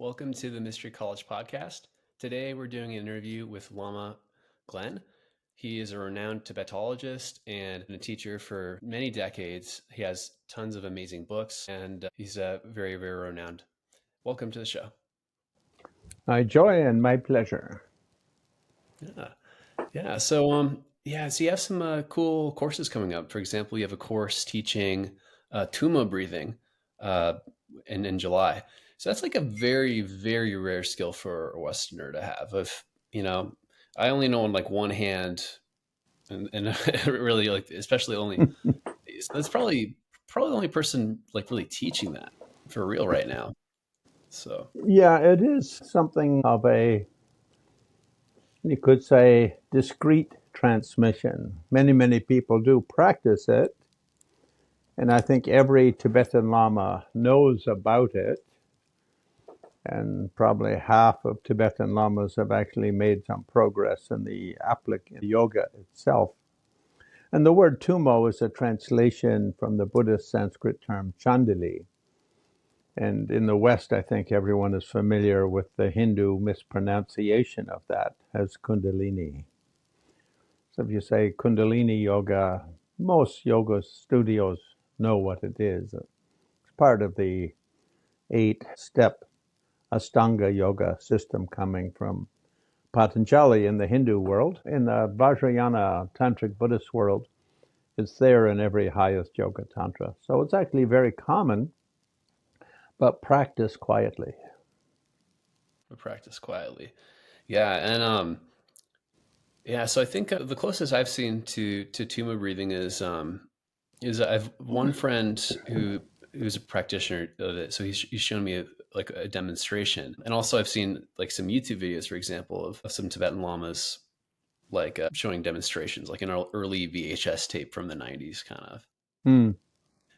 Welcome to the Mystery College podcast. Today we're doing an interview with Lama Glenn. He is a renowned Tibetologist and a teacher for many decades. He has tons of amazing books and he's very, very renowned. Welcome to the show. My joy and my pleasure. Yeah. So you have some cool courses coming up. For example, you have a course teaching tummo breathing in July. So that's like a very, very rare skill for a Westerner to have. I only know on like one hand, and really like, especially only, that's probably the only person like really teaching that for real right now. So Yeah, it is something of a, you could say, discrete transmission. Many people do practice it, and I think every Tibetan Lama knows about it. And probably half of Tibetan Lamas have actually made some progress in the yoga itself. And the word tummo is a translation from the Buddhist Sanskrit term chandali. And in the West, I think everyone is familiar with the Hindu mispronunciation of that as Kundalini. So if you say Kundalini yoga, most yoga studios know what it is. It's part of the 8-step Ashtanga yoga system coming from Patanjali in the Hindu world. In the Vajrayana Tantric Buddhist world, it's there in every highest yoga tantra. So it's actually very common, but practice quietly. practice quietly. Yeah. And so I think the closest I've seen to tummo breathing is I've one friend who's a practitioner of it. So he's shown me a demonstration, and also I've seen like some YouTube videos, for example, of some Tibetan lamas showing demonstrations, like an early VHS tape from the '90s, kind of. Hmm.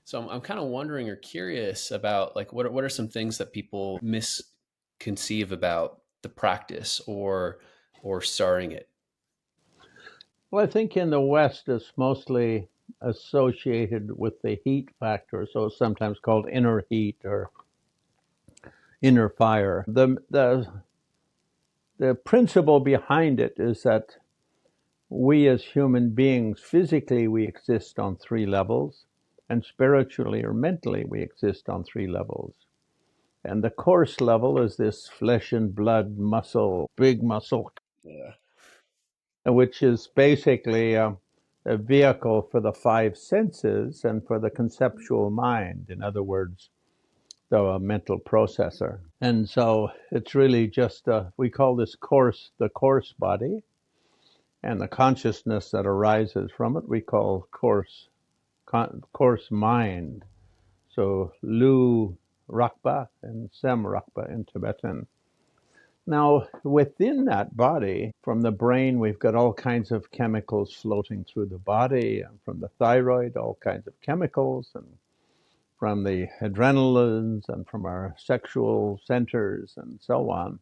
So I'm kind of wondering or curious about like what are some things that people misconceive about the practice or starting it. Well, I think in the West it's mostly associated with the heat factor, so it's sometimes called inner heat or inner fire. The principle behind it is that we as human beings, physically we exist on 3 levels, and spiritually or mentally we exist on 3 levels. And the coarse level is this flesh and blood muscle, big muscle, Yeah. which is basically a vehicle for the 5 senses and for the conceptual mind. In other words, the mental processor. And so it's really just, we call this the coarse body, and the consciousness that arises from it we call coarse mind. So Lu Rakpa and Sem Rakpa in Tibetan. Now, within that body, from the brain, we've got all kinds of chemicals floating through the body, and from the thyroid, all kinds of chemicals, and from the adrenalines, and from our sexual centers, and so on.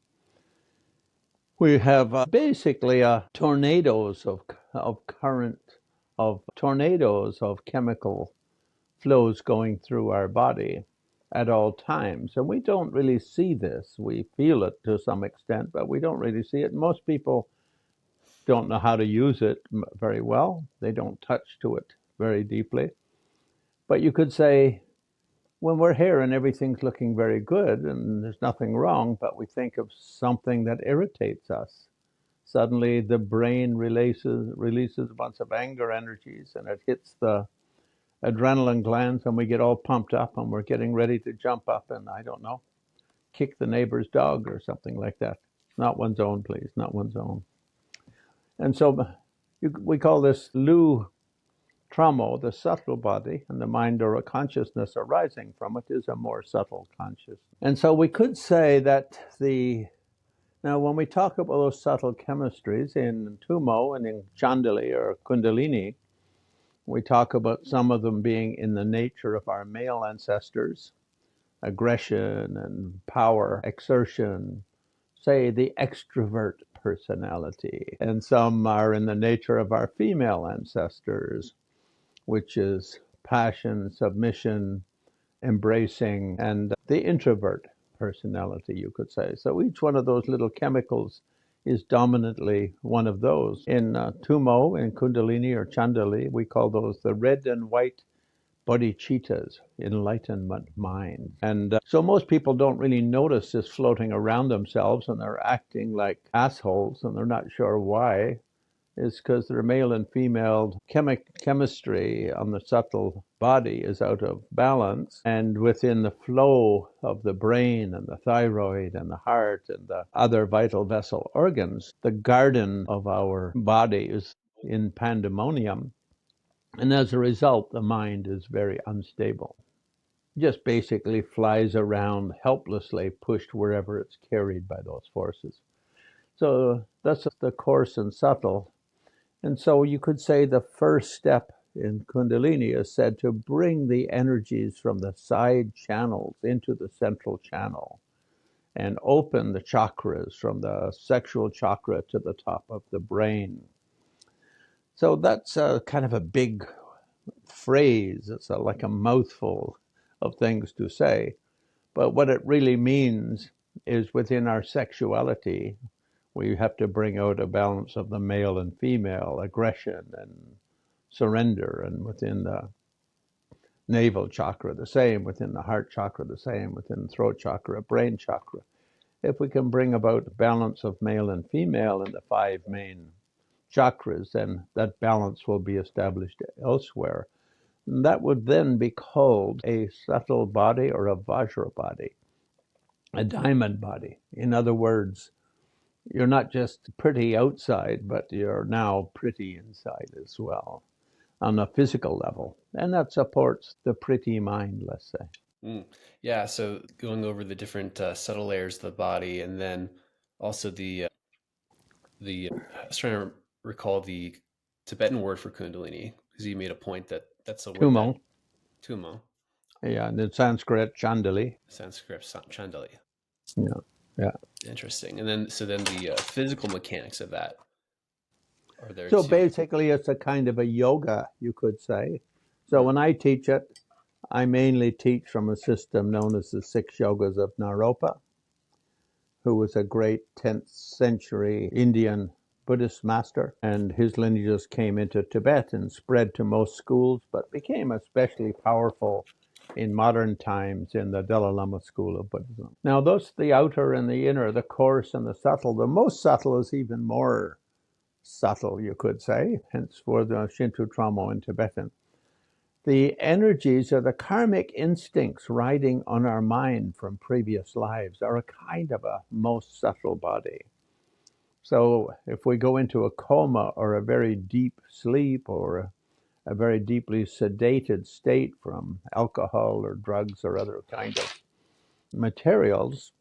We have basically tornadoes of current, of tornadoes of chemical flows going through our body at all times. And we don't really see this. We feel it to some extent, but we don't really see it. Most people don't know how to use it very well. They don't touch to it very deeply. But you could say, when we're here and everything's looking very good and there's nothing wrong, but we think of something that irritates us, suddenly the brain releases a bunch of anger energies, and it hits the adrenaline glands, and we get all pumped up and we're getting ready to jump up and, I don't know, kick the neighbor's dog or something like that. Not one's own, please, not one's own. And so we call this Lu Tramo, the subtle body, and the mind or a consciousness arising from it is a more subtle consciousness. And so we could say that now when we talk about those subtle chemistries in tummo and in chandali or kundalini, we talk about some of them being in the nature of our male ancestors, aggression and power, exertion, say the extrovert personality. And some are in the nature of our female ancestors, which is passion, submission, embracing, and the introvert personality, you could say. So each one of those little chemicals is dominantly one of those. In tummo, in kundalini or chandali, we call those the red and white bodhicittas, enlightenment mind. And so most people don't really notice this floating around themselves, and they're acting like assholes, and they're not sure why. Is because their male and female chemistry on the subtle body is out of balance. And within the flow of the brain and the thyroid and the heart and the other vital vessel organs, the garden of our body is in pandemonium. And as a result, the mind is very unstable. Just basically flies around helplessly, pushed wherever it's carried by those forces. So that's the coarse and subtle. And so you could say the first step in Kundalini is said to bring the energies from the side channels into the central channel and open the chakras from the sexual chakra to the top of the brain. So that's kind of a big phrase. It's like a mouthful of things to say. But what it really means is within our sexuality, we have to bring out a balance of the male and female, aggression and surrender. And within the navel chakra, the same. Within the heart chakra, the same. Within the throat chakra, brain chakra. If we can bring about balance of male and female in the five main chakras, then that balance will be established elsewhere. And that would then be called a subtle body or a vajra body, a diamond body. In other words, you're not just pretty outside, but you're now pretty inside as well on a physical level. And that supports the pretty mind, let's say. Mm. Yeah, so going over the different subtle layers of the body, and then also the I was trying to recall the Tibetan word for Kundalini because you made a point that that's a word that Tummo, tummo, yeah, and in Sanskrit, chandali. Sanskrit chandali. Yeah, yeah. Interesting. And then so then the physical mechanics of that are there So too. basically, it's a kind of a yoga, you could say. So Hmm. when I teach it, I mainly teach from a system known as the Six Yogas of Naropa, who was a great 10th century Indian Buddhist master. And his lineages came into Tibet and spread to most schools, but became especially powerful in modern times in the Dalai Lama school of Buddhism. Now, those, the outer and the inner, the coarse and the subtle. The most subtle is even more subtle, you could say, hence for the Shinto Tramo in Tibetan. The energies or the karmic instincts riding on our mind from previous lives are a kind of a most subtle body. So if we go into a coma or a very deep sleep or a very deeply sedated state from alcohol or drugs or other kind of materials,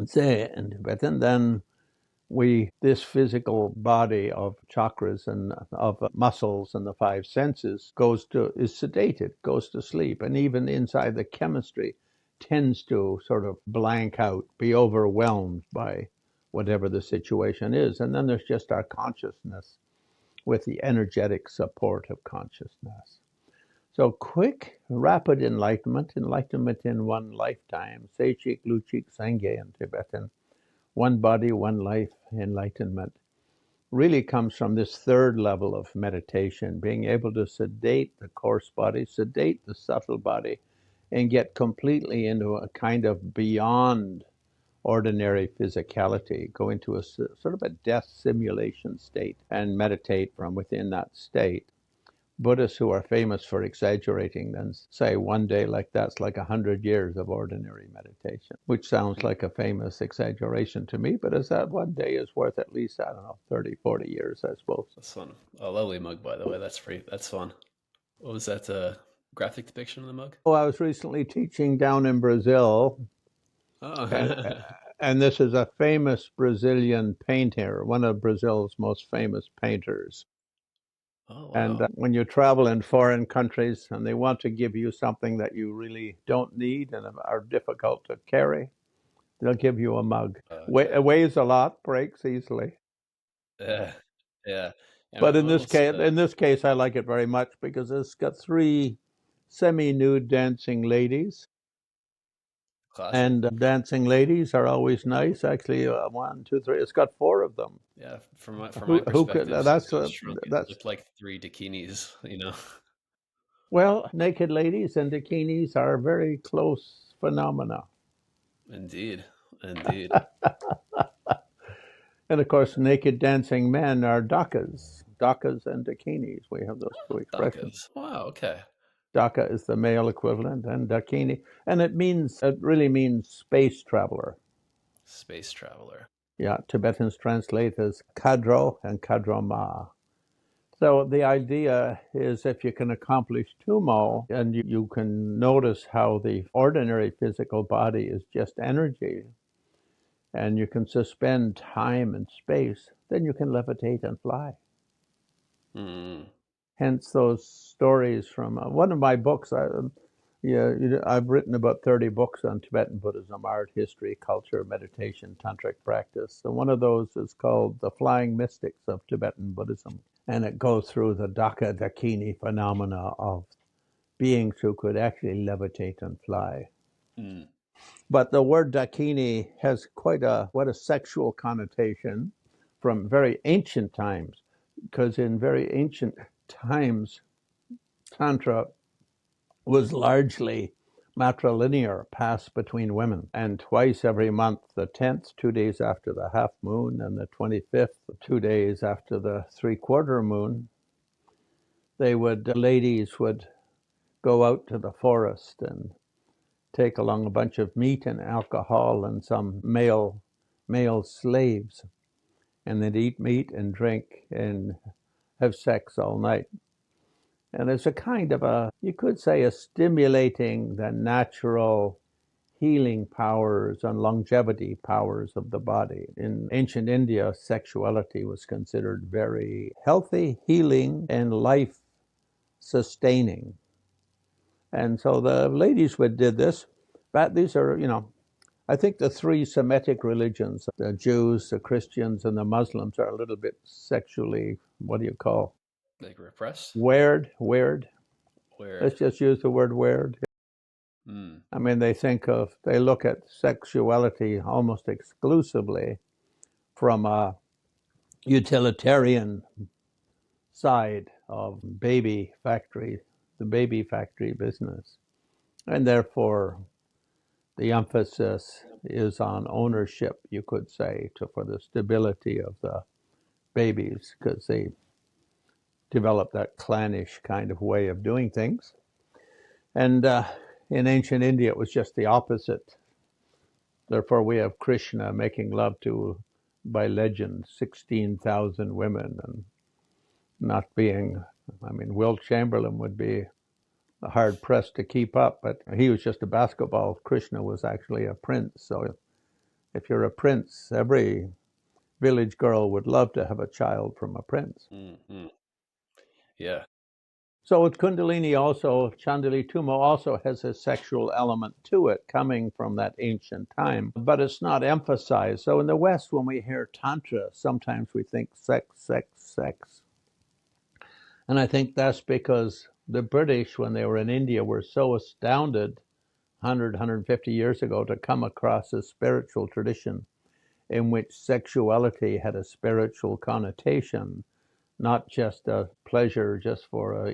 say in Tibetan, then this physical body of chakras and of muscles and the five senses is sedated, goes to sleep, and even inside the chemistry tends to sort of blank out, be overwhelmed by whatever the situation is. And then there's just our consciousness with the energetic support of consciousness. So quick, rapid enlightenment in one lifetime, Seichik Luchik Sangye in Tibetan, one body, one life enlightenment, really comes from this third level of meditation, being able to sedate the coarse body, sedate the subtle body, and get completely into a kind of beyond ordinary physicality, go into a sort of a death simulation state and meditate from within that state. Buddhists who are famous for exaggerating then say one day like that's like 100 years of ordinary meditation, which sounds Hmm. like a famous exaggeration to me, but is that one day is worth at least, I don't know, 30, 40 years, I suppose. That's fun. A lovely mug, by the way. That's free. That's fun. What was that graphic depiction of the mug? Oh, I was recently teaching down in Brazil, and, Oh, and this is a famous Brazilian painter, one of Brazil's most famous painters. oh And wow. when you travel in foreign countries and they want to give you something that you really don't need and are difficult to carry, they'll give you a mug. Okay. It weighs a lot, breaks easily. Yeah. Yeah. And But almost. in this case, I like it very much because it's got three semi-nude dancing ladies. Classic. And dancing ladies are always nice. Actually, one, two, three. It's got four of them. Yeah, from my Who could? perspective, since I was shrunk, it That's looked like three bikinis, you know. well, naked ladies and bikinis are very close phenomena. Indeed, indeed. And of course, naked dancing men are dakas. Dakas and dakinis. We have those two expressions. Tacos. Wow. Okay. Daka is the male equivalent, and dakini, and it really means space traveler. Space traveler. Yeah, Tibetans translate as kadro and kadroma. So the idea is if you can accomplish tummo and you can notice how the ordinary physical body is just energy and you can suspend time and space, then you can levitate and fly. Mm. Hence those stories from one of my books. I've written about 30 books on Tibetan Buddhism, art, history, culture, meditation, tantric practice. And one of those is called The Flying Mystics of Tibetan Buddhism. And it goes through the Dhaka Dakini phenomena of beings who could actually levitate and fly. Mm. But the word Dakini has quite a sexual connotation from very ancient times, because in very ancient times, Tantra was largely matrilinear, passed between women. And twice every month, the 10th, 2 days after the half moon, and the 25th, 2 days after the three-quarter moon, ladies would go out to the forest and take along a bunch of meat and alcohol and some male slaves, and they'd eat meat and drink and have sex all night. And it's a kind of you could say, a stimulating the natural healing powers and longevity powers of the body. In ancient India, sexuality was considered very healthy, healing, and life sustaining. And so the ladies would did this. But these are, I think the three Semitic religions, the Jews, the Christians, and the Muslims, are a little bit sexually, what do you call? Like repressed. Weird, weird. Weird. Let's just use the word weird. Mm. I mean, they look at sexuality almost exclusively from a utilitarian side of the baby factory business. And therefore, the emphasis is on ownership, you could say, for the stability of the babies, because they develop that clannish kind of way of doing things. And in ancient India, it was just the opposite. Therefore, we have Krishna making love to, by legend, 16,000 women, and not being, I mean, Wilt Chamberlain would be hard pressed to keep up, but he was just a basketball. Krishna was actually a prince. So if you're a prince, every village girl would love to have a child from a prince. Mm-hmm. Yeah. So with Kundalini also, Chandali Tummo also has a sexual element to it coming from that ancient time, but it's not emphasized. So in the West, when we hear Tantra, sometimes we think sex, sex, sex. And I think that's because the British, when they were in India, were so astounded 100, 150 years ago to come across a spiritual tradition in which sexuality had a spiritual connotation, not just a pleasure just for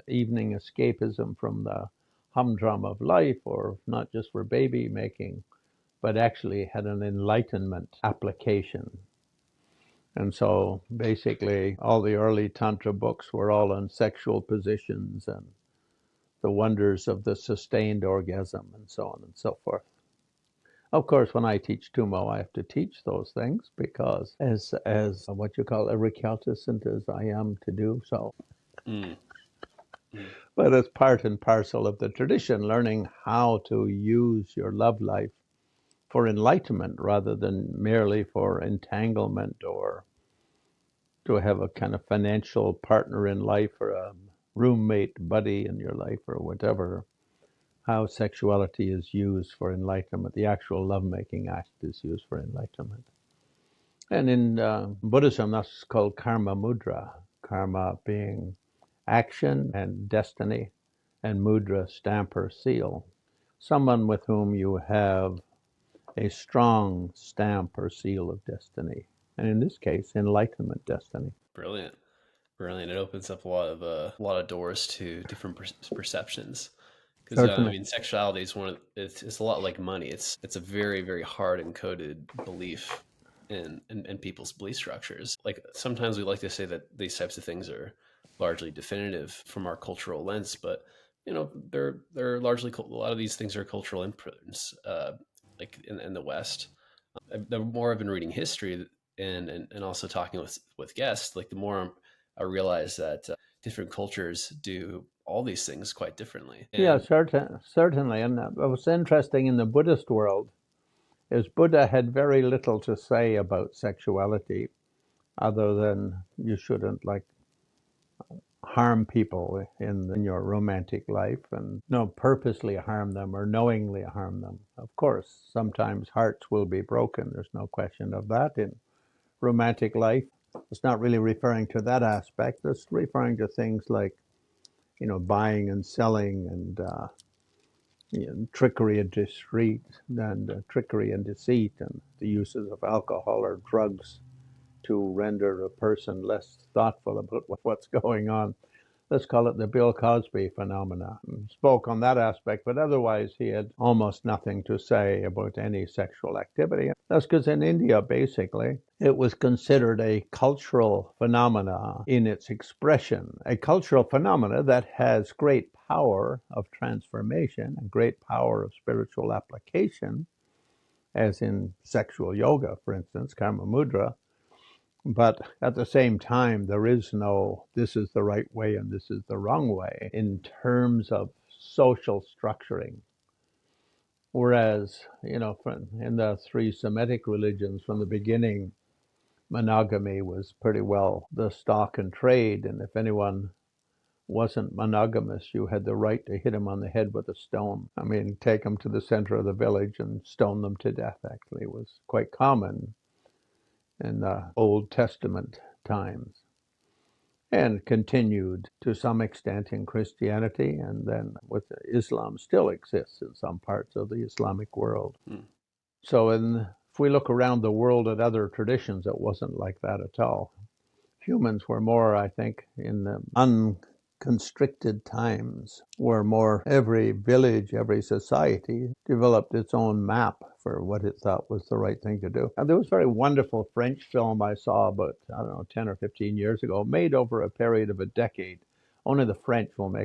evening escapism from the humdrum of life, or not just for baby making, but actually had an enlightenment application. And so basically all the early Tantra books were all on sexual positions and the wonders of the sustained orgasm and so on and so forth. Of course, when I teach Tummo, I have to teach those things because as what you call a recalcitrant as I am to do so. Mm. Mm. But it's part and parcel of the tradition, learning how to use your love life for enlightenment rather than merely for entanglement, or to have a kind of financial partner in life or a roommate buddy in your life or whatever. How sexuality is used for enlightenment, the actual lovemaking act is used for enlightenment. And in Buddhism, that's called karma mudra. Karma being action and destiny, and mudra, stamp or seal. someone with whom you have a strong stamp or seal of destiny. And in this case, enlightenment destiny. Brilliant. Brilliant. It opens up a lot of doors to different perceptions. Because I Certainly. mean, sexuality is it's a lot like money. It's a very very hard encoded belief in people's belief structures. Like sometimes we like to say that these types of things are largely definitive from our cultural lens, but they're largely a lot of these things are cultural imprints. Like in the West, the more I've been reading history and also talking with guests, like the more I realize that different cultures do all these things quite differently. Yeah, And certainly. And what's interesting in the Buddhist world is Buddha had very little to say about sexuality other than you shouldn't like harm people in your romantic life and no purposely harm them or knowingly harm them. Of course, sometimes hearts will be broken. There's no question of that in romantic life. It's not really referring to that aspect. It's referring to things like, buying and selling and trickery and deceit and the uses of alcohol or drugs to render a person less thoughtful about what's going on. Let's call it the Bill Cosby phenomena. Spoke on that aspect, but otherwise he had almost nothing to say about any sexual activity. That's because in India, basically, it was considered a cultural phenomena in its expression, a cultural phenomena that has great power of transformation and great power of spiritual application, as in sexual yoga, for instance, karma mudra. But at the same time, there is no, this is the right way and this is the wrong way in terms of social structuring. Whereas, in the three Semitic religions from the beginning, monogamy was pretty well the stock and trade. And if anyone wasn't monogamous, you had the right to hit him on the head with a stone. I mean, take them to the center of the village and stone them to death, actually, was quite common in the Old Testament times, and continued to some extent in Christianity, and then with Islam still exists in some parts of the Islamic world. hmm, So if we look around the world at other traditions, it wasn't like that at all. Humans were more, I think, in the unconstricted times, where more every village, every society developed its own map for what it thought was the right thing to do. And there was a very wonderful French film I saw about, I don't know, 10 or 15 years ago, made over a period of a decade. Only the French will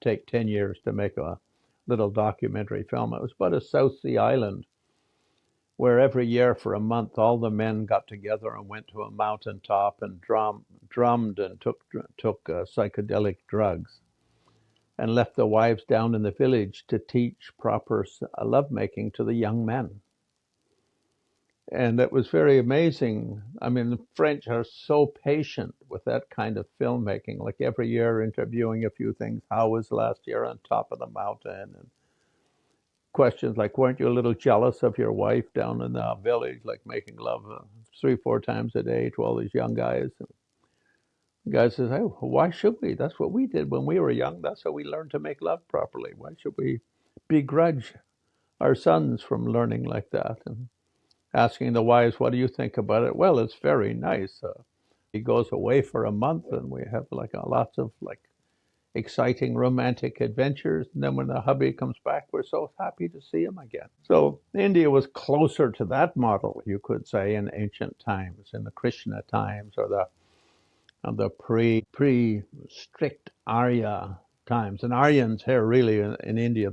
take 10 years to make a little documentary film. It was about a South Sea island where every year for a month all the men got together and went to a mountaintop and drummed and took psychedelic drugs and left the wives down in the village to teach proper lovemaking to the young men. And it was very amazing. I mean, the French are so patient with that kind of filmmaking, like every year interviewing a few things. How was last year on top of the mountain? And questions like, weren't you a little jealous of your wife down in the village, like making love 3 or 4 times a day to all these young guys? And the guy says, oh, why should we? That's what we did when we were young. That's how we learned to make love properly. Why should we begrudge our sons from learning like that? And asking the wives, what do you think about it? Well, it's very nice. He goes away for a month and we have like lots of like exciting romantic adventures. And then when the hubby comes back, we're so happy to see him again. So India was closer to that model, you could say, in ancient times, in the Krishna times, or the pre-strict Arya times. And Aryans here really in India,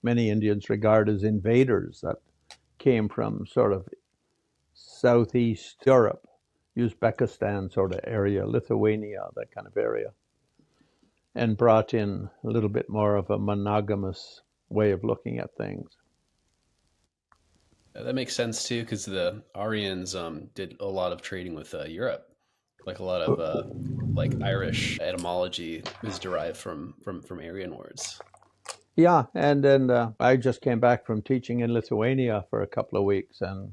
many Indians regard as invaders that came from sort of Southeast Europe, Uzbekistan sort of area, Lithuania, that kind of area, and brought in a little bit more of a monogamous way of looking at things. that makes sense too, because the Aryans did a lot of trading with Europe. Like a lot of like Irish etymology is derived from Aryan words. Yeah, and then I just came back from teaching in Lithuania for a couple of weeks, and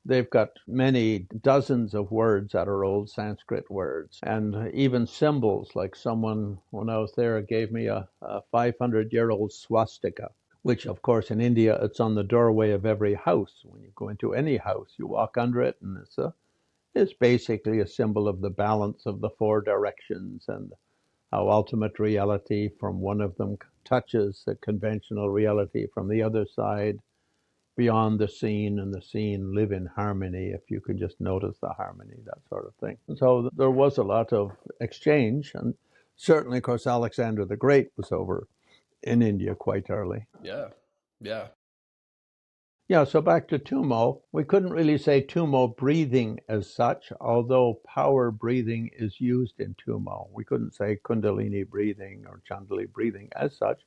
they've got many dozens of words that are old Sanskrit words, and even symbols. Like someone, when I was there, gave me a 500-year-old swastika, which of course in India it's on the doorway of every house. When you go into any house, you walk under it, and it's basically a symbol of the balance of the four directions and how ultimate reality from one of them touches the conventional reality from the other side, beyond the scene and the scene live in harmony, if you can just notice the harmony, that sort of thing. So there was a lot of exchange, and certainly, of course, Alexander the Great was over in India quite early. Yeah. Yeah. Yeah, so back to tummo. We couldn't really say tummo breathing as such, although power breathing is used in tummo. We couldn't say kundalini breathing or chandali breathing as such,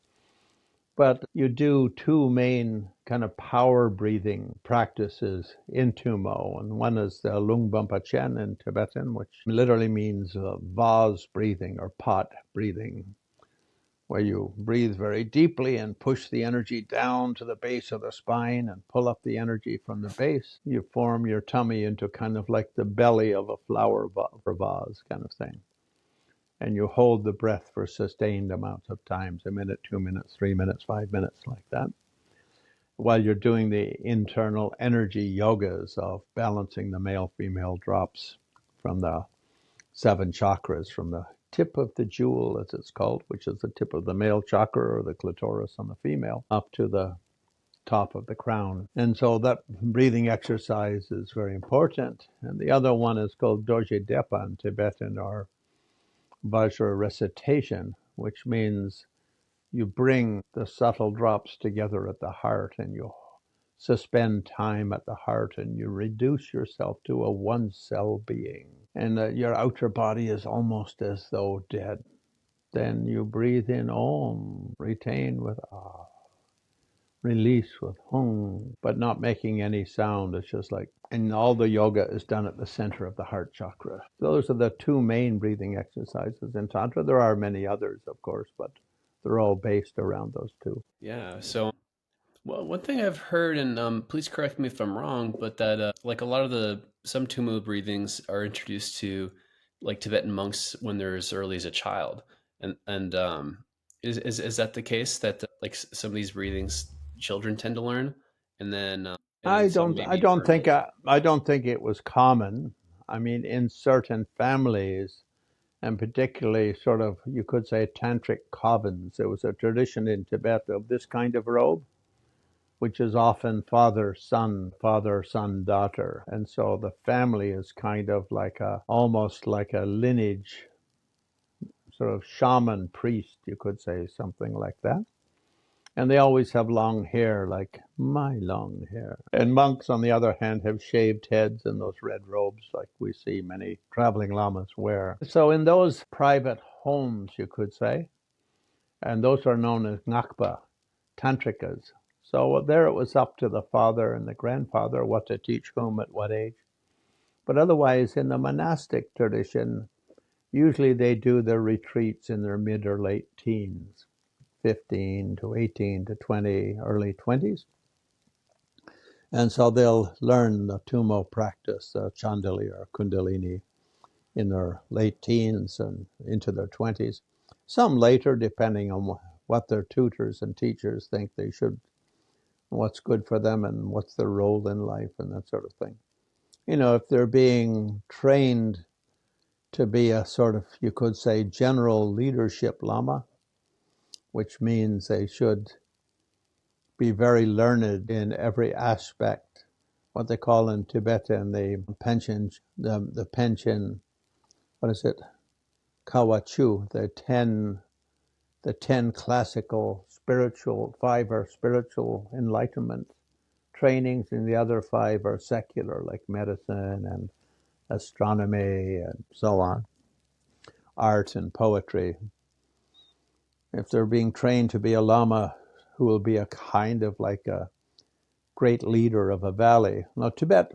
but you do two main kind of power breathing practices in tummo. And one is the lung bumpa chen in Tibetan, which literally means vase breathing or pot breathing, where you breathe very deeply and push the energy down to the base of the spine and pull up the energy from the base. You form your tummy into kind of like the belly of a flower vase kind of thing. And you hold the breath for sustained amounts of times, a minute, 2 minutes, 3 minutes, 5 minutes, like that, while you're doing the internal energy yogas of balancing the male-female drops from the seven chakras, from the tip of the jewel, as it's called, which is the tip of the male chakra or the clitoris on the female, up to the top of the crown. And so that breathing exercise is very important. And the other one is called Dorje Depa in Tibetan, or Vajra recitation, which means you bring the subtle drops together at the heart and you suspend time at the heart and you reduce yourself to a one cell being. And your outer body is almost as though dead. Then you breathe in Om, retain with Ah, release with Hum, but not making any sound. It's just like, and all the yoga is done at the center of the heart chakra. Those are the two main breathing exercises in Tantra. There are many others, of course, but they're all based around those two. Yeah. So, well, one thing I've heard, and please correct me if I'm wrong, but that like a lot of the some Tumu breathings are introduced to like Tibetan monks when they're as early as a child, and is that the case that like some of these breathings children tend to learn, and then I some don't. I maybe don't think. early? I don't think it was common. I mean, in certain families, and particularly sort of, you could say, tantric covens, there was a tradition in Tibet of this kind of robe, which is often father, son, daughter. And so the family is kind of like almost like a lineage, sort of shaman priest, you could say, something like that. And they always have long hair, like my long hair. And monks, on the other hand, have shaved heads and those red robes, like we see many traveling lamas wear. So in those private homes, you could say, and those are known as ngakpa, tantrikas. So there it was up to the father and the grandfather what to teach whom at what age. But otherwise, in the monastic tradition, usually they do their retreats in their mid or late teens, 15 to 18 to 20, early 20s. And so they'll learn the tummo practice, chandali or kundalini, in their late teens and into their 20s. Some later, depending on what their tutors and teachers think they should, what's good for them and what's their role in life and that sort of thing. You know, if they're being trained to be a sort of, you could say, general leadership lama, which means they should be very learned in every aspect, what they call in Tibetan the pension, what is it, kawachu, the ten classical spiritual, five are spiritual enlightenment trainings, and the other five are secular, like medicine and astronomy and so on, art and poetry. If they're being trained to be a lama who will be a kind of like a great leader of a valley. Now, Tibet,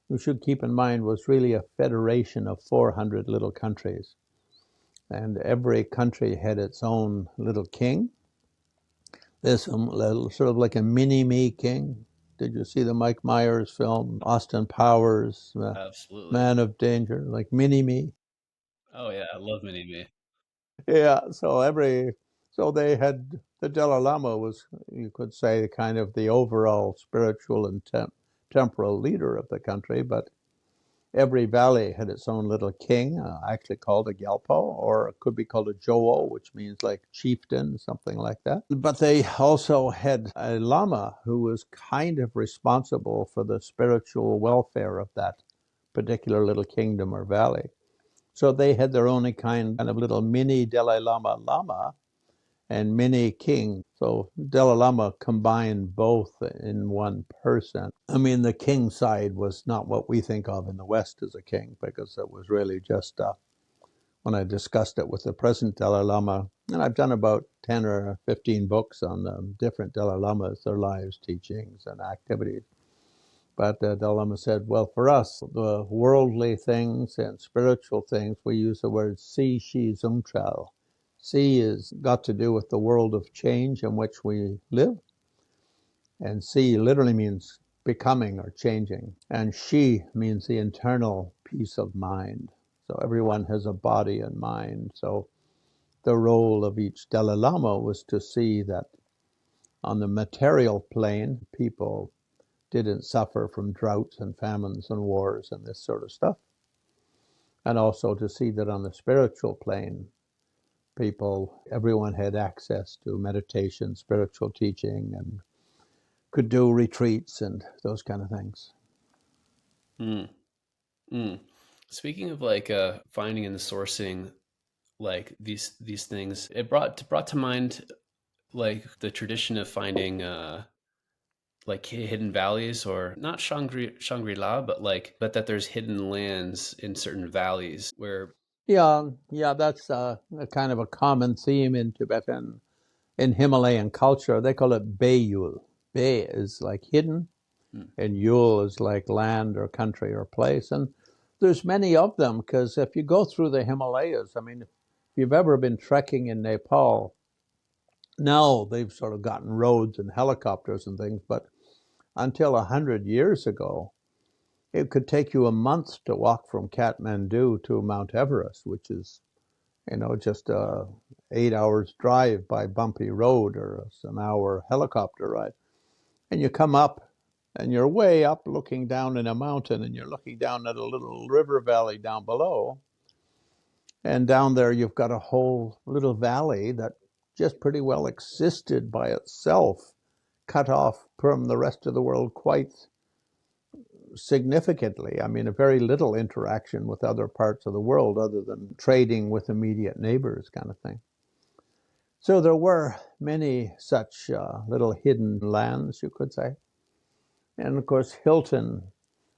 you should keep in mind, was really a federation of 400 little countries. And every country had its own little king. There's some little, sort of like a mini-me king. Did you see the Mike Myers film, Austin Powers, Absolutely. Man of Danger, like mini-me? Oh yeah, I love Mini Me. Yeah, so they had the Dalai Lama was, you could say, kind of the overall spiritual and temporal leader of the country, but every valley had its own little king, actually called a Gyalpo, or it could be called a Jowo, which means like chieftain, something like that. But they also had a Lama who was kind of responsible for the spiritual welfare of that particular little kingdom or valley. So they had their own kind of little mini Dalai Lama and mini king. So Dalai Lama combined both in one person. I mean, the king side was not what we think of in the West as a king, because it was really just when I discussed it with the present Dalai Lama, and I've done about 10 or 15 books on the different Dalai Lamas, their lives, teachings, and activities. But Dalai Lama said, well, for us, the worldly things and spiritual things, we use the word si, shi, zung, chao. Si is got to do with the world of change in which we live. And si literally means becoming or changing. And shi means the internal peace of mind. So everyone has a body and mind. So the role of each Dalai Lama was to see that on the material plane, people didn't suffer from droughts and famines and wars and this sort of stuff. And also to see that on the spiritual plane, everyone had access to meditation, spiritual teaching, and could do retreats and those kind of things. Mm, mm. Speaking of like finding and sourcing like these things, it brought to mind like the tradition of finding like hidden valleys, or not Shangri-La, but like but that there's hidden lands in certain valleys where Yeah, that's a kind of a common theme in Tibetan, in Himalayan culture. They call it Bayul. Bay is like hidden, mm, and Yul is like land or country or place. And there's many of them, because if you go through the Himalayas, I mean, if you've ever been trekking in Nepal, now they've sort of gotten roads and helicopters and things, but until 100 years ago, it could take you a month to walk from Kathmandu to Mount Everest, which is, just 8 hours drive by bumpy road, or an hour helicopter ride. And you come up, and you're way up looking down in a mountain, and you're looking down at a little river valley down below. And down there, you've got a whole little valley that just pretty well existed by itself, cut off from the rest of the world quite significantly. I mean, a very little interaction with other parts of the world other than trading with immediate neighbors, kind of thing. So there were many such little hidden lands, you could say. And of course, Hilton,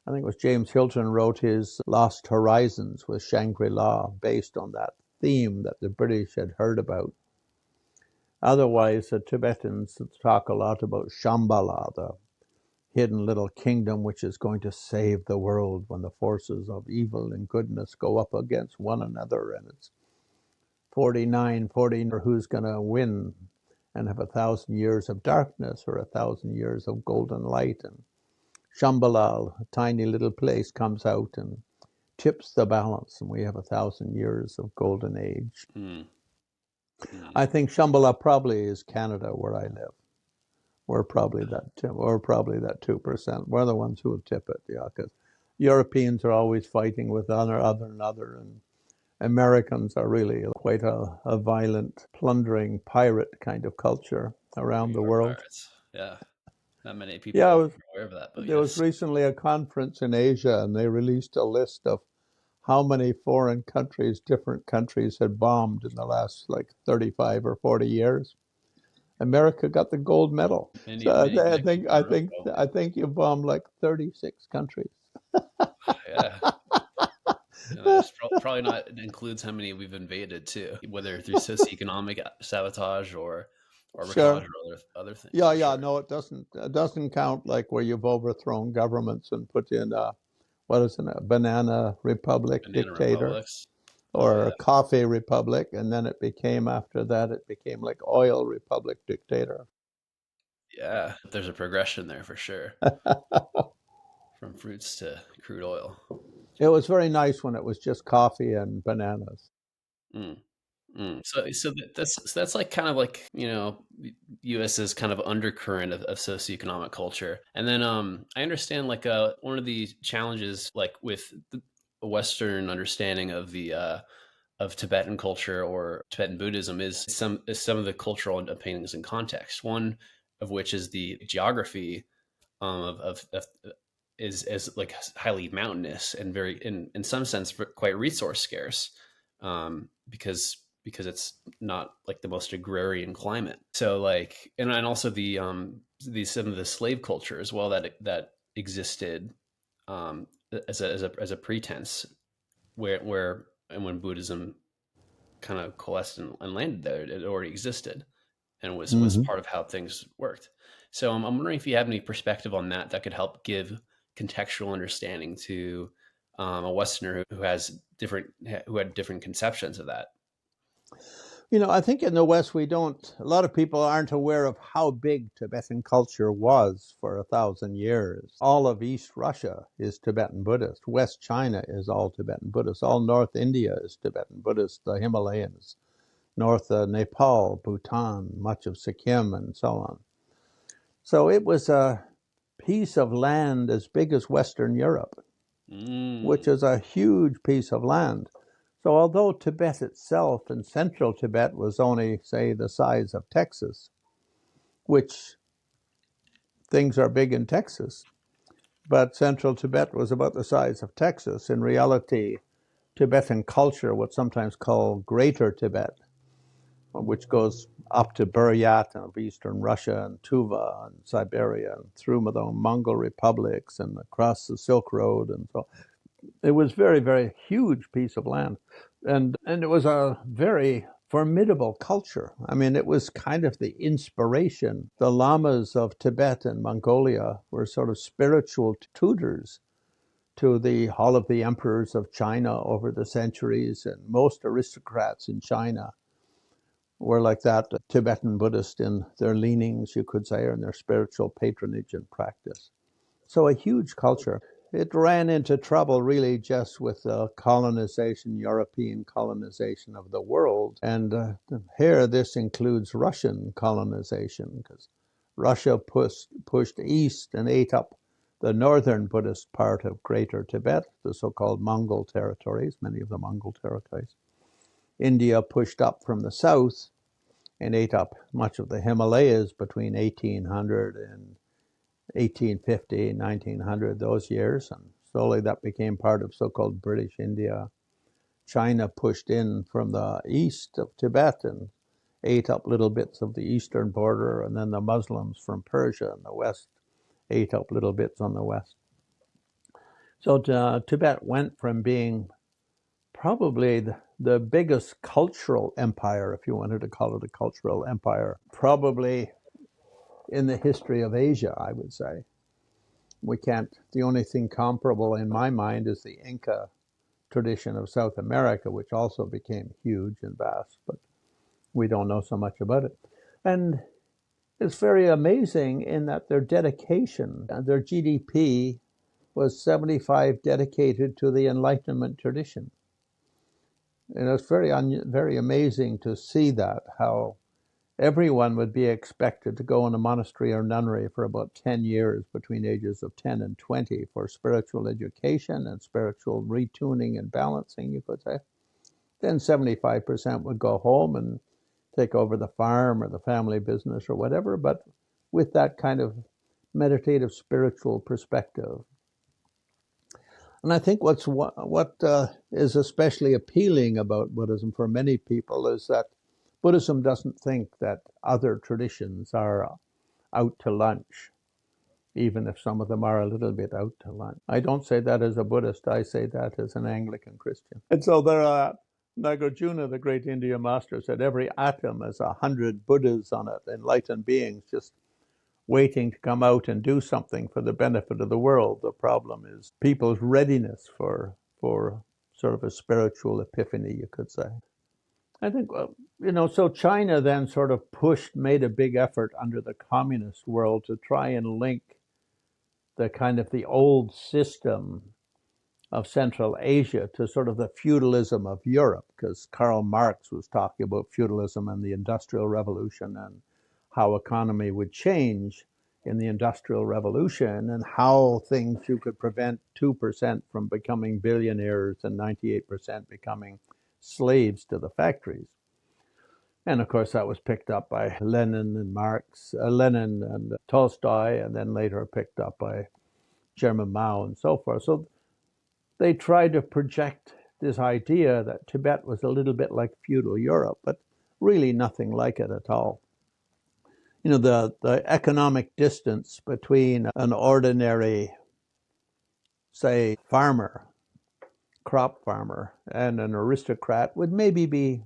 I think it was James Hilton, wrote his Lost Horizons with Shangri-La based on that theme that the British had heard about. Otherwise, the Tibetans talk a lot about Shambhala, the hidden little kingdom which is going to save the world when the forces of evil and goodness go up against one another. And it's 49, 40, or who's going to win and have 1,000 years of darkness or 1,000 years of golden light. And Shambhala, a tiny little place, comes out and tips the balance, and we have 1,000 years of golden age. mm, mm. I think Shambhala probably is Canada, where I live. We're probably that 2%. We're the ones who will tip it, yeah, because Europeans are always fighting with another, and Americans are really quite a violent, plundering pirate kind of culture around We the are world. pirates. Yeah, not many Yeah, people are aware of that, but there was yes. recently a conference in Asia, and they released a list of how many foreign countries, different countries, had bombed in the last like 35 or 40 years. America got the gold medal. Many, So many victories in a row. I think you bombed like 36 countries. Yeah. It's probably not it includes how many we've invaded too, whether through socioeconomic sabotage or arbitrage Sure. or other things Yeah, for yeah. sure. No, it doesn't. It doesn't count like where you've overthrown governments and put in what is it, a banana republic Banana dictator republics. Oh or yeah, a coffee republic, and then after that it became like oil republic dictator. yeah. There's a progression there for sure, from fruits to crude oil. It was very nice when it was just coffee and bananas. Mm. So that's like kind of like, US's kind of undercurrent of socioeconomic culture. And then I understand like one of the challenges like with the Western understanding of the of Tibetan culture or Tibetan Buddhism is some of the cultural underpinnings and context. One of which is the geography of is like highly mountainous and very in some sense quite resource scarce, because it's not like the most agrarian climate. So like and also the some of the slave culture as well that existed as a pretense where and when Buddhism kind of coalesced and landed there, it already existed and was Hmm. part of how things worked. So I'm wondering if you have any perspective on that could help give contextual understanding to a Westerner who had different conceptions of that. I think in the West, a lot of people aren't aware of how big Tibetan culture was for 1,000 years. All of East Russia is Tibetan Buddhist. West China is all Tibetan Buddhist. All North India is Tibetan Buddhist. The Himalayas, North Nepal, Bhutan, much of Sikkim, and so on. So it was a piece of land as big as Western Europe, which Mm. is a huge piece of land. So although Tibet itself and central Tibet was only, say, the size of Texas, which things are big in Texas, but central Tibet was about the size of Texas. In reality, Tibetan culture, what's sometimes called Greater Tibet, which goes up to Buryat of eastern Russia and Tuva and Siberia and through the Mongol republics and across the Silk Road and so it was very, very huge piece of land. And it was a very formidable culture. I mean, it was kind of the inspiration. The lamas of Tibet and Mongolia were sort of spiritual tutors to all of the emperors of China over the centuries, and most aristocrats in China were like that, Tibetan Buddhist in their leanings, you could say, or in their spiritual patronage and practice. So a huge culture. It ran into trouble really just with colonization, European colonization of the world. And here this includes Russian colonization because Russia pushed east and ate up the northern Buddhist part of Greater Tibet, the so-called Mongol territories, many of the Mongol territories. India pushed up from the south and ate up much of the Himalayas between 1800 and 1850, 1900, those years. And slowly that became part of so-called British India. China pushed in from the east of Tibet and ate up little bits of the eastern border. And then the Muslims from Persia and the west ate up little bits on the west. So Tibet went from being probably the biggest cultural empire, if you wanted to call it a cultural empire, probably in the history of Asia, I would say. The only thing comparable in my mind is the Inca tradition of South America, which also became huge and vast, but we don't know so much about it. And it's very amazing in that their dedication, their GDP was 75 dedicated to the Enlightenment tradition. And it's very amazing to see that, how everyone would be expected to go in a monastery or nunnery for about 10 years between ages of 10 and 20 for spiritual education and spiritual retuning and balancing, you could say. Then 75% would go home and take over the farm or the family business or whatever, but with that kind of meditative spiritual perspective. And I think what is especially appealing about Buddhism for many people is that Buddhism doesn't think that other traditions are out to lunch, even if some of them are a little bit out to lunch. I don't say that as a Buddhist, I say that as an Anglican Christian. And so Nagarjuna, the great Indian master, said every atom has 100 Buddhas on it, enlightened beings just waiting to come out and do something for the benefit of the world. The problem is people's readiness for sort of a spiritual epiphany, you could say. I think, so China then sort of made a big effort under the communist world to try and link the kind of the old system of Central Asia to sort of the feudalism of Europe, because Karl Marx was talking about feudalism and the Industrial Revolution and how economy would change in the Industrial Revolution and how things you could prevent 2% from becoming billionaires and 98% becoming slaves to the factories. And of course, that was picked up by Lenin and Lenin and Tolstoy, and then later picked up by Chairman Mao and so forth. So they tried to project this idea that Tibet was a little bit like feudal Europe, but really nothing like it at all. You know, the economic distance between an ordinary, say, farmer, crop farmer, and an aristocrat would maybe be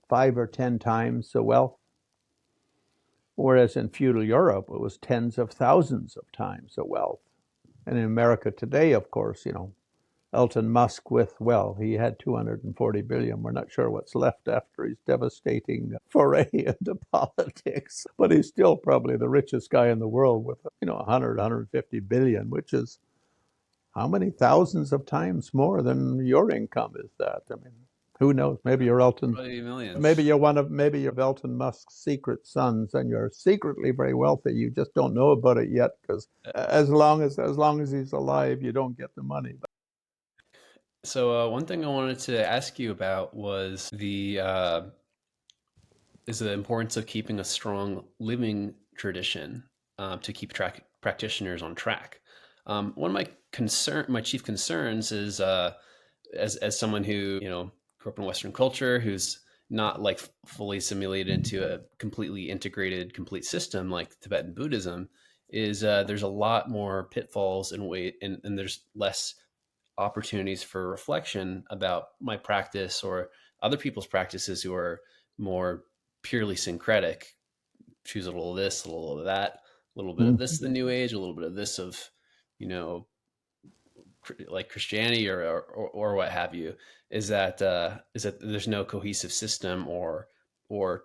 5 or 10 times the wealth. Whereas in feudal Europe, it was tens of thousands of times the wealth. And in America today, of course, you know, Elon Musk he had 240 billion. We're not sure what's left after his devastating foray into politics, but he's still probably the richest guy in the world with, 100, 150 billion, which is how many thousands of times more than your income is that? I mean, who knows? Maybe you're millions. maybe you're Elon Musk's secret sons, and you're secretly very wealthy. You just don't know about it yet, because as long as he's alive, you don't get the money. So one thing I wanted to ask you about was is the importance of keeping a strong living tradition to keep practitioners on track. One of my chief concerns is as someone who grew up in Western culture, who's not like fully assimilated into a completely integrated, complete system like Tibetan Buddhism, is there's a lot more pitfalls and there's less opportunities for reflection about my practice or other people's practices who are more purely syncretic, choose a little of this, a little of that, a little bit of this of the New Age, a little bit of this of, like Christianity or what have you, is that there's no cohesive system or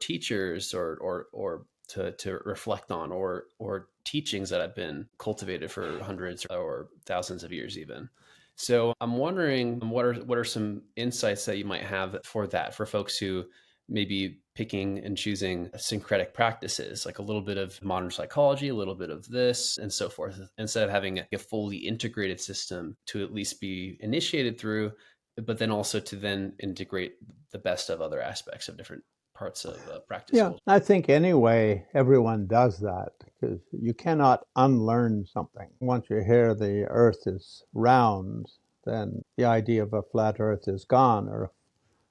teachers or to reflect on or teachings that have been cultivated for hundreds or thousands of years even. So I'm wondering what are some insights that you might have for folks who may be picking and choosing syncretic practices, like a little bit of modern psychology, a little bit of this, and so forth, instead of having a fully integrated system to at least be initiated through, but then also to then integrate the best of other aspects of different parts of practice. Yeah, I think anyway, everyone does that, because you cannot unlearn something. Once you hear the earth is round, then the idea of a flat earth is gone, or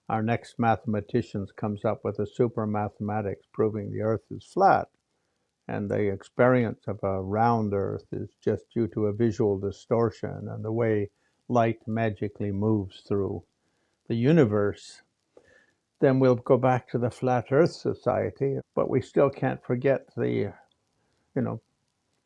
our next mathematician comes up with a super mathematics proving the earth is flat, and the experience of a round earth is just due to a visual distortion and the way light magically moves through the universe, then we'll go back to the flat earth society. But we still can't forget the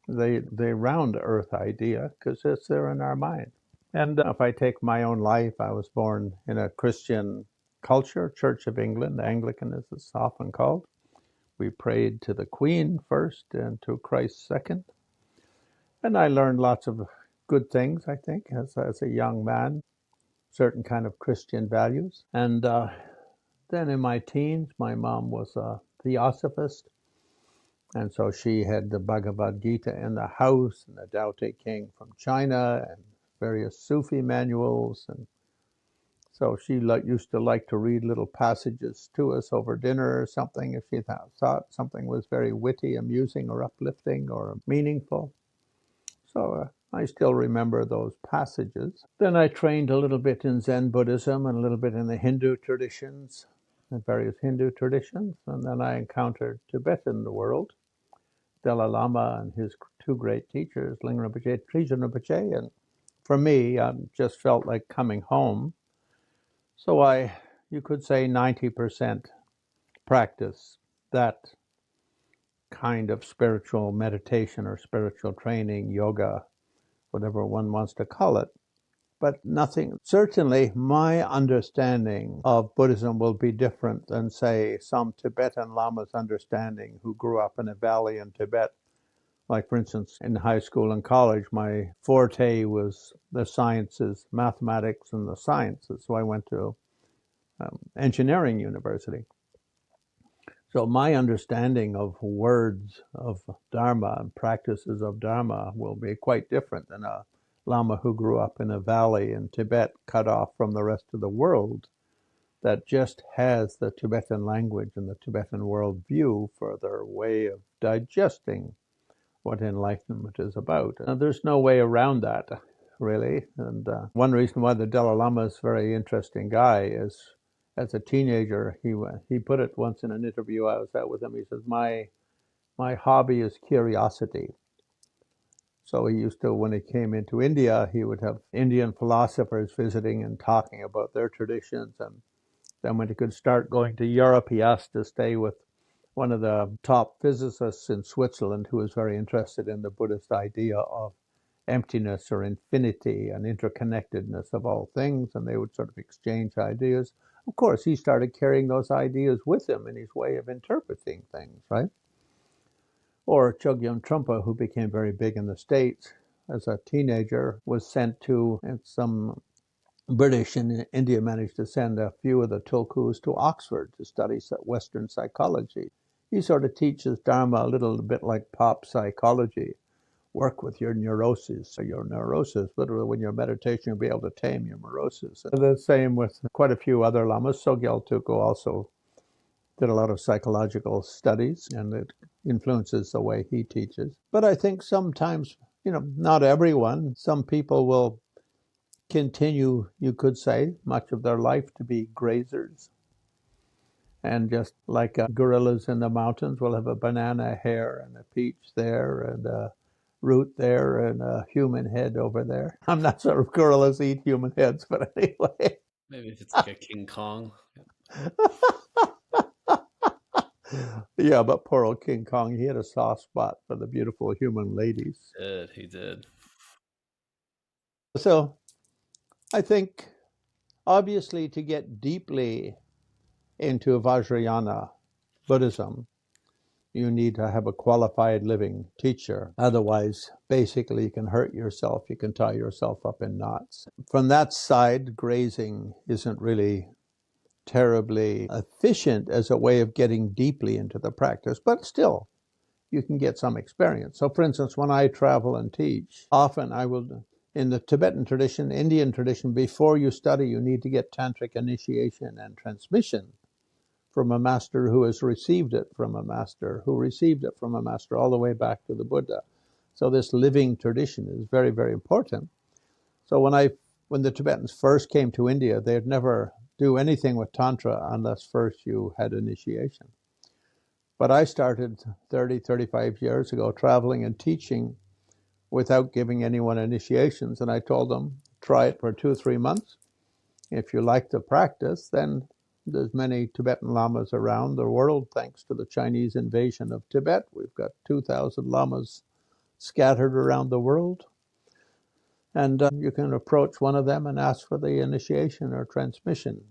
round earth idea, because it's there in our mind. And if I take my own life, I was born in a Christian culture, Church of England, Anglican as it's often called. We prayed to the Queen first and to Christ second. And I learned lots of good things, I think, as a young man, certain kind of Christian values. And then in my teens, my mom was a theosophist. And so she had the Bhagavad Gita in the house, and the Tao Te Ching from China, and various Sufi manuals. And so she used to like to read little passages to us over dinner or something if she thought something was very witty, amusing, or uplifting, or meaningful. So I still remember those passages. Then I trained a little bit in Zen Buddhism and a little bit in the Hindu traditions, the various Hindu traditions. And then I encountered Tibetan world, Dalai Lama and his two great teachers, Ling Rinpoche, Trijang Rinpoche. And for me, I just felt like coming home. So you could say 90% practice that kind of spiritual meditation or spiritual training, yoga, whatever one wants to call it, but nothing. Certainly, my understanding of Buddhism will be different than, say, some Tibetan Lama's understanding who grew up in a valley in Tibet Like, for instance, in high school and college, my forte was the sciences, mathematics, and the sciences. So I went to engineering university. So my understanding of words of Dharma and practices of Dharma will be quite different than a Lama who grew up in a valley in Tibet, cut off from the rest of the world, that just has the Tibetan language and the Tibetan worldview for their way of digesting what enlightenment is about. And there's no way around that, really. And one reason why the Dalai Lama is a very interesting guy is, as a teenager, he put it once in an interview I was at with him. He says, my hobby is curiosity. So he used to, when he came into India, he would have Indian philosophers visiting and talking about their traditions. And then when he could start going to Europe, he asked to stay with one of the top physicists in Switzerland who was very interested in the Buddhist idea of emptiness or infinity and interconnectedness of all things, and they would sort of exchange ideas. Of course, he started carrying those ideas with him in his way of interpreting things, right? Or Chogyam Trungpa, who became very big in the States as a teenager, was sent to, and some British in India managed to send a few of the tulkus to Oxford to study Western psychology. He sort of teaches Dharma a little bit like pop psychology. Work with your neuroses. So your neurosis, literally when you're meditation, you'll be able to tame your neurosis. And the same with quite a few other lamas. Sogyal Tulku also did a lot of psychological studies, and it influences the way he teaches. But I think sometimes, not everyone, some people will continue, you could say, much of their life to be grazers. And just like gorillas in the mountains will have a banana here and a peach there and a root there and a human head over there. I'm not sure if gorillas eat human heads, but anyway. Maybe if it's like a King Kong. Yeah, but poor old King Kong, he had a soft spot for the beautiful human ladies. He did. So I think, obviously, to get deeply into Vajrayana Buddhism, you need to have a qualified living teacher. Otherwise, basically, you can hurt yourself. You can tie yourself up in knots. From that side, grazing isn't really terribly efficient as a way of getting deeply into the practice, but still, you can get some experience. So, for instance, when I travel and teach, often I will, in the Tibetan tradition, Indian tradition, before you study, you need to get Tantric initiation and transmission from a master who has received it from a master who received it from a master, all the way back to the Buddha. So this living tradition is very, very important. So when the Tibetans first came to India, they'd never do anything with Tantra unless first you had initiation. But I started 30, 35 years ago traveling and teaching without giving anyone initiations. And I told them, try it for 2 or 3 months. If you like the practice, then there's many Tibetan lamas around the world. Thanks to the Chinese invasion of Tibet, we've got 2,000 lamas scattered around the world. And you can approach one of them and ask for the initiation or transmission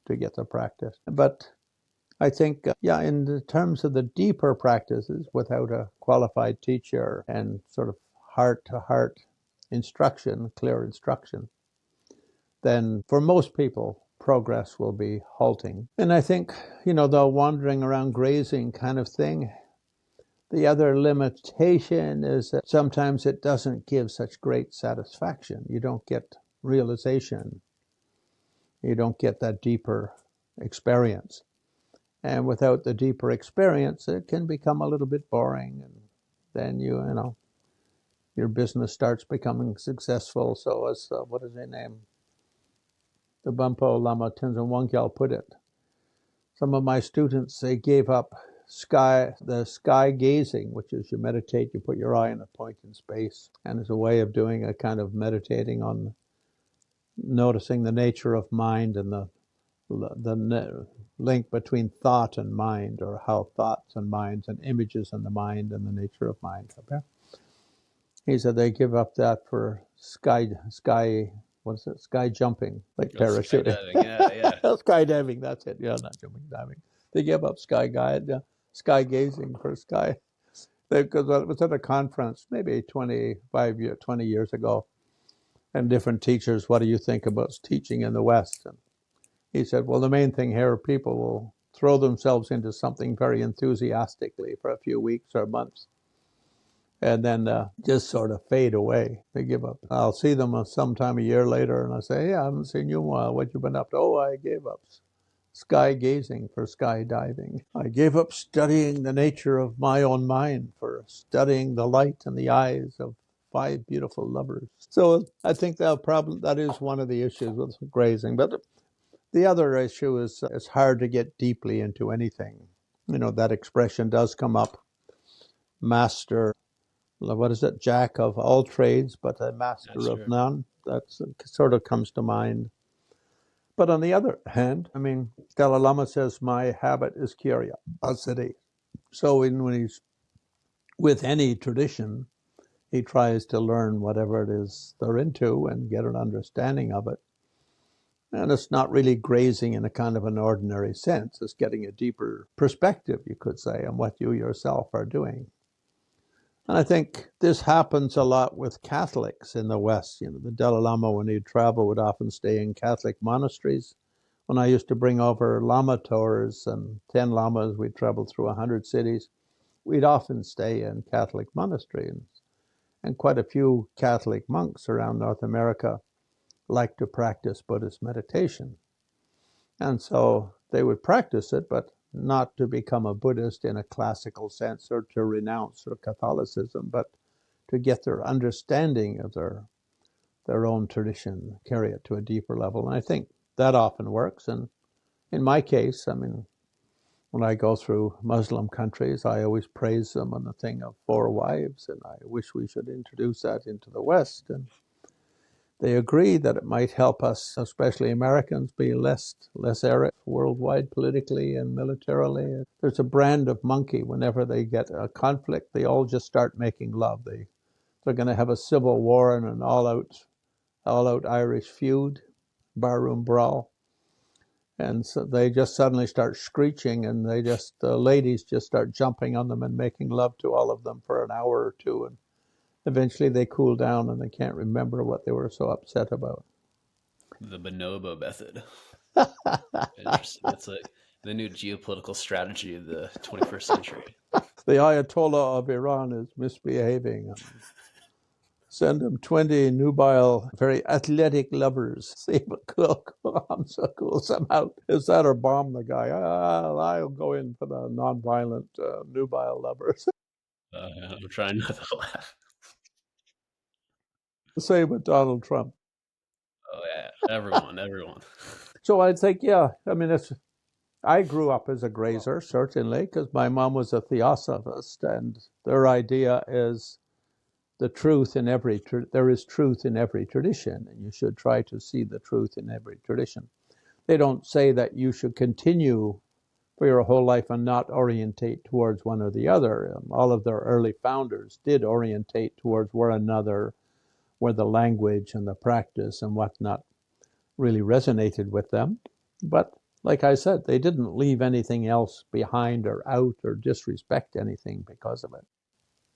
to get the practice. But I think, in terms of the deeper practices, without a qualified teacher and sort of heart-to-heart instruction, clear instruction, then for most people, progress will be halting. And I think, the wandering around grazing kind of thing, the other limitation is that sometimes it doesn't give such great satisfaction. You don't get realization. You don't get that deeper experience. And without the deeper experience, it can become a little bit boring. And then your business starts becoming successful. So as, what is his name? The Bumpo Lama Tenzin Wangyal put it. Some of my students, they gave up the sky gazing, which is you meditate, you put your eye on a point in space, and it's a way of doing a kind of meditating on noticing the nature of mind and the link between thought and mind, or how thoughts and minds and images in the mind and the nature of mind. Okay? He said they give up that for sky, what is it? Sky jumping, like parachuting. Skydiving, yeah. Skydiving, that's it. Yeah, not jumping, diving. They give up sky gazing for sky. Because I was at a conference maybe 20 years ago, and different teachers, what do you think about teaching in the West? And he said, well, the main thing here, people will throw themselves into something very enthusiastically for a few weeks or months, and then just sort of fade away. They give up. I'll see them sometime a year later, and I say, hey, I haven't seen you in a while. What you been up to? Oh, I gave up sky gazing for skydiving. I gave up studying the nature of my own mind for studying the light in the eyes of five beautiful lovers. So I think that is one of the issues with grazing. But the other issue is it's hard to get deeply into anything. You know, that expression does come up, master, what is it, jack of all trades, but a master That's of true. none. That sort of comes to mind. But on the other hand, I mean, Dalai Lama says, my habit is curiosity. So when he's with any tradition, he tries to learn whatever it is they're into and get an understanding of it. And it's not really grazing in a kind of an ordinary sense. It's getting a deeper perspective, you could say, on what you yourself are doing. And I think this happens a lot with Catholics in the West. You know, the Dalai Lama, when he'd travel, would often stay in Catholic monasteries. When I used to bring over Lama tours and 10 Lamas, we'd travel through 100 cities. We'd often stay in Catholic monasteries. And quite a few Catholic monks around North America like to practice Buddhist meditation. And so they would practice it, but not to become a Buddhist in a classical sense or to renounce Catholicism, but to get their understanding of their own tradition, carry it to a deeper level. And I think that often works. And in my case, I mean, when I go through Muslim countries, I always praise them on the thing of four wives, and I wish we should introduce that into the West. And they agree that it might help us, especially Americans, be less errant worldwide politically and militarily. There's a brand of monkey. Whenever they get a conflict, they all just start making love. They're going to have a civil war and an all-out Irish feud, barroom brawl. And so they just suddenly start screeching, and the ladies just start jumping on them and making love to all of them for an hour or two. And eventually they cool down and they can't remember what they were so upset about. The bonobo method. Interesting. That's like the new geopolitical strategy of the 21st century. The Ayatollah of Iran is misbehaving. Send him 20 nubile, very athletic lovers. See him cool, I'm so cool somehow. Is that or bomb the guy? I'll go in for the nonviolent nubile lovers. I'm trying not to laugh. Same with Donald Trump. Oh yeah, everyone. So I think, yeah, I mean, I grew up as a grazer, certainly, because my mom was a theosophist, and their idea is there is truth in every tradition, and you should try to see the truth in every tradition. They don't say that you should continue for your whole life and not orientate towards one or the other. All of their early founders did orientate towards one another, where the language and the practice and whatnot really resonated with them. But like I said, they didn't leave anything else behind or out or disrespect anything because of it.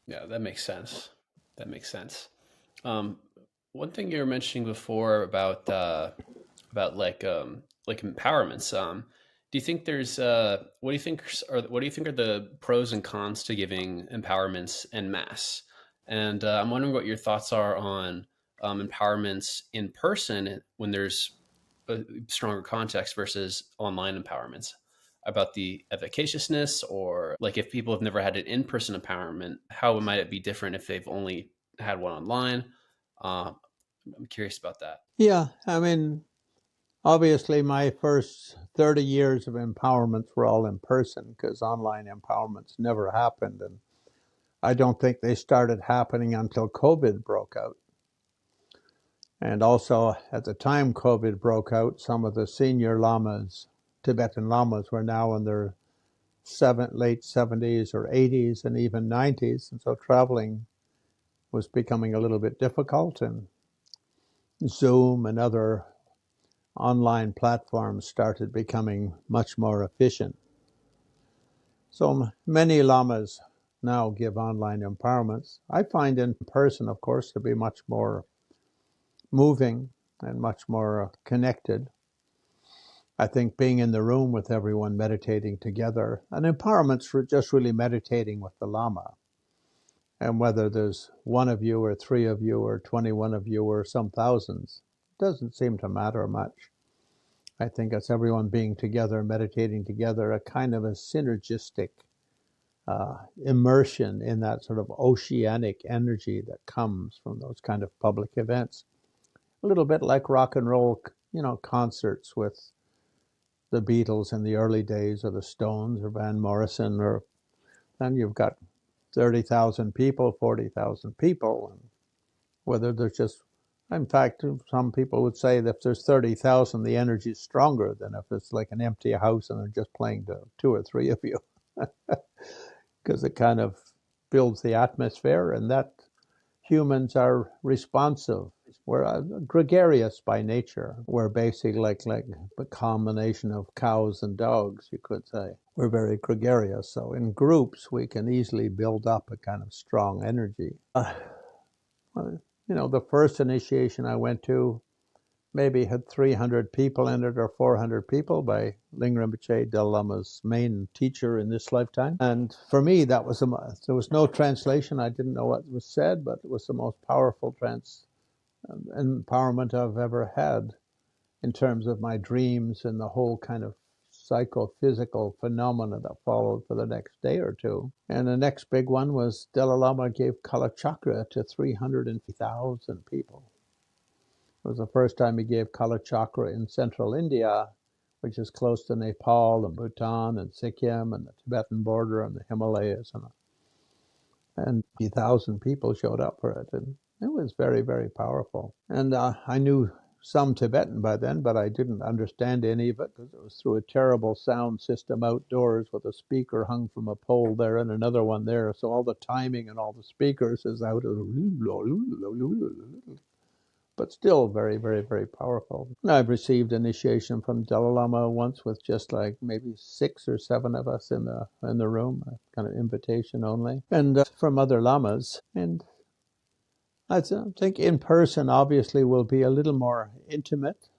Yeah, that makes sense. That makes sense. Um, One thing you were mentioning before about like empowerments. Do you think there's what do you think are the pros and cons to giving empowerments en masse? And I'm wondering what your thoughts are on empowerments in person when there's a stronger context versus online empowerments, about the efficaciousness, or like if people have never had an in-person empowerment, how might it be different if they've only had one online? uh, I'm curious about that. Yeah, I mean, obviously, my first 30 years of empowerments were all in person because online empowerments never happened. And I don't think they started happening until COVID broke out. And also, at the time COVID broke out, some of the senior lamas, Tibetan lamas, were now in their late 70s or 80s and even 90s. And so traveling was becoming a little bit difficult. And Zoom and other online platforms started becoming much more efficient. So many lamas now give online empowerments. I find in person, of course, to be much more moving and much more connected. I think being in the room with everyone meditating together, and empowerment's for just really meditating with the Lama. And whether there's one of you or three of you or 21 of you or some thousands, doesn't seem to matter much. I think it's everyone being together, meditating together, a kind of a synergistic immersion in that sort of oceanic energy that comes from those kind of public events. A little bit like rock and roll, concerts with the Beatles in the early days, or the Stones, or Van Morrison, or then you've got 30,000 people, 40,000 people, and whether there's just, in fact, some people would say that if there's 30,000, the energy is stronger than if it's like an empty house and they're just playing to two or three of you, because it kind of builds the atmosphere, and that humans are responsive. We're gregarious by nature. We're basically like a combination of cows and dogs, you could say. We're very gregarious. So in groups, we can easily build up a kind of strong energy. The first initiation I went to maybe had 300 people in it, or 400 people, by Ling Rinpoche, Dalai Lama's main teacher in this lifetime. And for me, there was no translation. I didn't know what was said, but it was the most powerful empowerment I've ever had in terms of my dreams and the whole kind of psychophysical phenomena that followed for the next day or two. And the next big one was Dalai Lama gave Kala Chakra to 350,000 people. It was the first time he gave Kala Chakra in central India, which is close to Nepal and Bhutan and Sikkim and the Tibetan border and the Himalayas. And 50,000 people showed up for it. And it was very, very powerful. And I knew some Tibetan by then, but I didn't understand any of it because it was through a terrible sound system outdoors with a speaker hung from a pole there and another one there. So all the timing and all the speakers is out of, but still very, very, very powerful. And I've received initiation from Dalai Lama once with just like maybe 6 or 7 of us in the room, a kind of invitation only, and from other lamas. And I think in person obviously will be a little more intimate,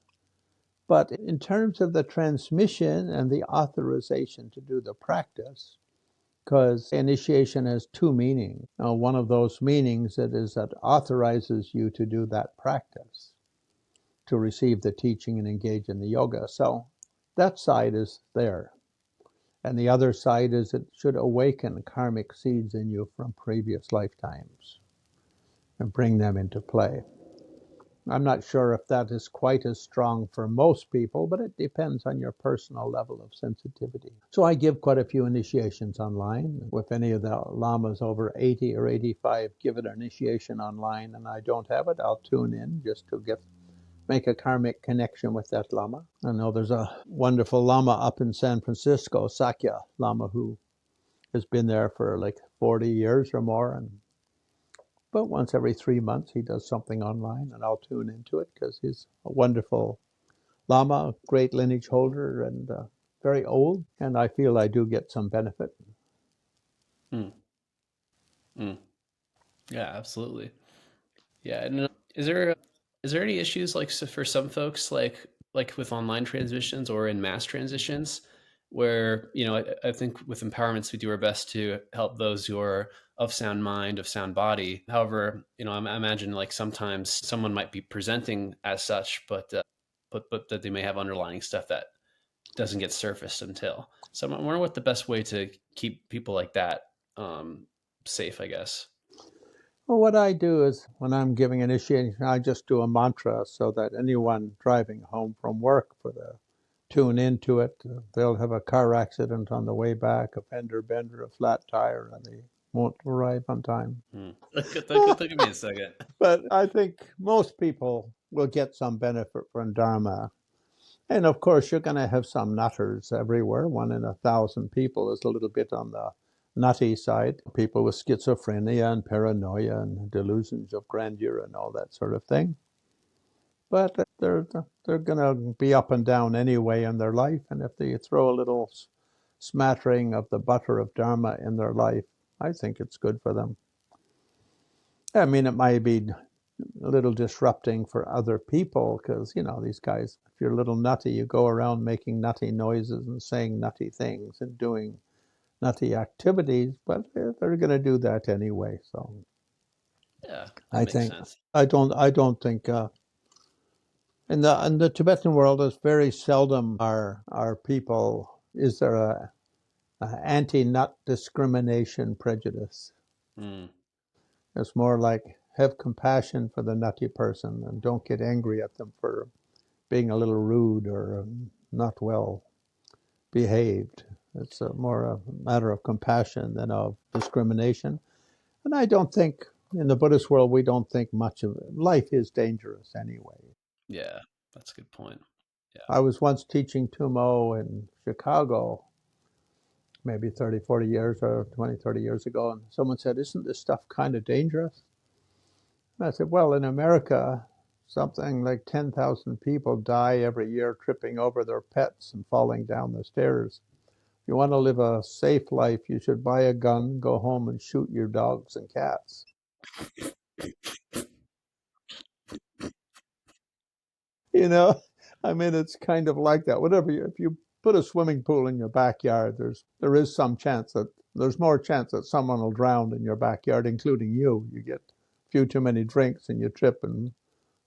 but in terms of the transmission and the authorization to do the practice, because initiation has 2 meanings. Now, one of those meanings that authorizes you to do that practice, to receive the teaching and engage in the yoga. So that side is there. And the other side is it should awaken karmic seeds in you from previous lifetimes and bring them into play. I'm not sure if that is quite as strong for most people, but it depends on your personal level of sensitivity. So I give quite a few initiations online. If any of the lamas over 80 or 85 give an initiation online and I don't have it, I'll tune in just to make a karmic connection with that lama. I know there's a wonderful lama up in San Francisco, Sakya Lama, who has been there for like 40 years or more, but once every 3 months he does something online, and I'll tune into it because he's a wonderful Lama, great lineage holder, and very old, and I feel I do get some benefit. Mm. Mm. Yeah, absolutely. Yeah, and is there any issues like for some folks like with online transitions or in mass transitions where I think with empowerments we do our best to help those who are of sound mind, of sound body. However, I imagine like sometimes someone might be presenting as such, but that they may have underlying stuff that doesn't get surfaced until. So I wonder what the best way to keep people like that safe, I guess. Well, what I do is when I'm giving initiation, I just do a mantra so that anyone driving home from work tune into it. They'll have a car accident on the way back, a fender bender, a flat tire, and they won't arrive on time. That could be a second. But I think most people will get some benefit from Dharma. And of course, you're going to have some nutters everywhere. 1 in 1,000 people is a little bit on the nutty side. People with schizophrenia and paranoia and delusions of grandeur and all that sort of thing. But they're going to be up and down anyway in their life. And if they throw a little smattering of the butter of Dharma in their life, I think it's good for them. I mean, it might be a little disrupting for other people because, these guys, if you're a little nutty, you go around making nutty noises and saying nutty things and doing nutty activities, but they're going to do that anyway. So Yeah, that I makes think sense. I don't think in the Tibetan world, it's very seldom are people is there a anti-nut discrimination prejudice. Mm, It's more like have compassion for the nutty person and don't get angry at them for being a little rude or not well behaved. It's more a matter of compassion than of discrimination. And I don't think in the Buddhist world we don't think much of it. Life is dangerous anyway. yeah, that's a good point. Yeah. I was once teaching tummo in Chicago, maybe 30, 40 years or 20, 30 years ago, and someone said, "Isn't this stuff kind of dangerous?" And I said, "Well, in America, something like 10,000 people die every year tripping over their pets and falling down the stairs. If you want to live a safe life, you should buy a gun, go home and shoot your dogs and cats." You know, I mean, it's kind of like that. If you put a swimming pool in your backyard, there is some chance that there's more chance that someone will drown in your backyard, including you. You get a few too many drinks and you trip and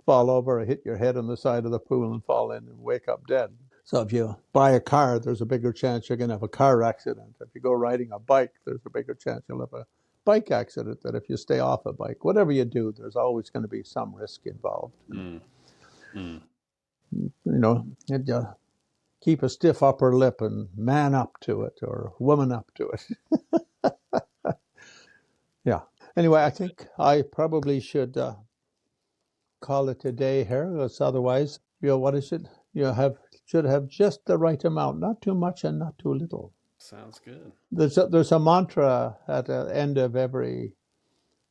fall over or hit your head on the side of the pool and fall in and wake up dead. So if you buy a car, there's a bigger chance you're going to have a car accident. If you go riding a bike, there's a bigger chance you'll have a bike accident than if you stay off a bike. Whatever you do, there's always going to be some risk involved. Mm, mm. You keep a stiff upper lip and man up to it or woman up to it. Yeah. Anyway, I Sounds good. think I probably should call it a day here, because otherwise, what is it? You should have just the right amount, not too much and not too little. Sounds good. There's a mantra at the end of every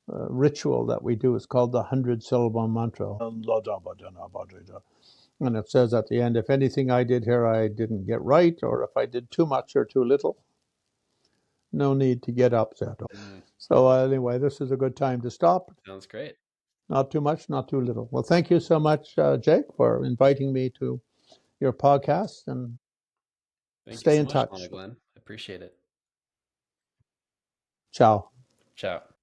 ritual that we do. It's called the 100-syllable mantra. And it says at the end, if anything I did here I didn't get right, or if I did too much or too little, no need to get upset. Mm, So anyway, this is a good time to stop. sounds great. Not too much, not too little. Well, thank you so much, Jake, for inviting me to your podcast, and Thank you stay so in much, touch. Glenn. I appreciate it. Ciao. Ciao.